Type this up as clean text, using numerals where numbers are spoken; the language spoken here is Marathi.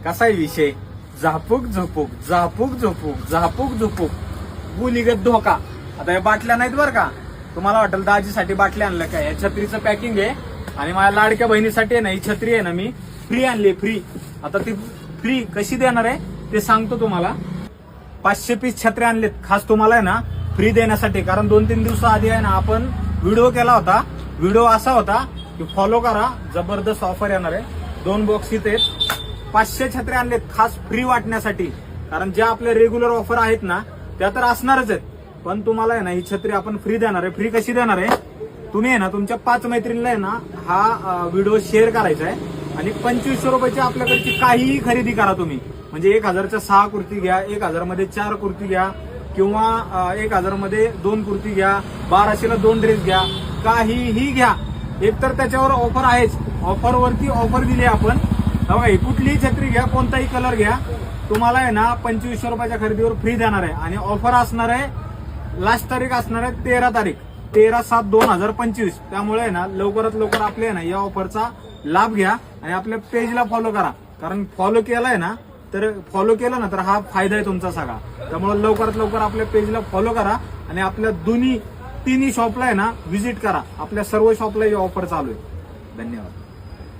कसा आहे विषय? झापूक झोपूक झापूक झोपूक झापूक झोपूक गुलीगत धोका. आता या बाटल्या नाहीत बरं का, तुम्हाला वाटेल दाजीसाठी बाटल्या आणलं काय, या छत्रीचं पॅकिंग आहे आणि माझ्या लाडक्या बहिणीसाठी आहे ना, ही छत्री आहे ना मी फ्री आणली, फ्री. आता ती फ्री कशी देणार आहे ते सांगतो तुम्हाला. 500 पीस छत्र्या आणलेत खास तुम्हाला आहे ना फ्री देण्यासाठी. कारण 2-3 दिवसाआधी आहे ना आपण व्हिडिओ केला होता. व्हिडिओ असा होता की फॉलो करा, जबरदस्त ऑफर येणार आहे. 2 बॉक्स इथे 500 छत्र्या आणलेत खास फ्री वाटण्यासाठी. कारण ज्या आपल्या रेग्युलर ऑफर आहेत ना त्या तर असणारच आहेत, पण तुम्हाला आहे ना ही छत्री आपण फ्री देणार आहे. फ्री कशी देणार आहे? तुम्ही आहे ना तुमच्या 5 मैत्रिणीला आहे ना हा व्हिडिओ शेअर करायचा आहे आणि 2500 रुपयाची आपल्याकडची काहीही खरेदी करा तुम्ही. म्हणजे 1000च्या 6 कुर्ती घ्या, 1000 मध्ये 4 कुर्ती घ्या किंवा 1000 मध्ये 2 कुर्ती घ्या, 1200ला 2 ड्रेस घ्या, काहीही घ्या. एक तर त्याच्यावर ऑफर आहेच, ऑफरवरती ऑफर दिली आपण. बघा कुठलीही छत्री घ्या, कोणताही कलर घ्या, तुम्हाला आहे ना 2500 रुपयाच्या खरेदीवर फ्री देणार आहे. आणि ऑफर असणार आहे, लास्ट तारीख असणार आहे 13 तारीख, 13/7/2025. त्यामुळे आहे ना लवकरात लवकर आपले आहे ना या ऑफरचा लाभ घ्या आणि आपल्या पेजला फॉलो करा. कारण फॉलो केलं ना तर हा फायदा आहे तुमचा सगळा. त्यामुळे लवकरात लवकर आपल्या पेजला फॉलो करा आणि आपल्या तिन्ही शॉपला आहे ना व्हिजिट करा. आपल्या सर्व शॉपला ही ऑफर चालू आहे. धन्यवाद.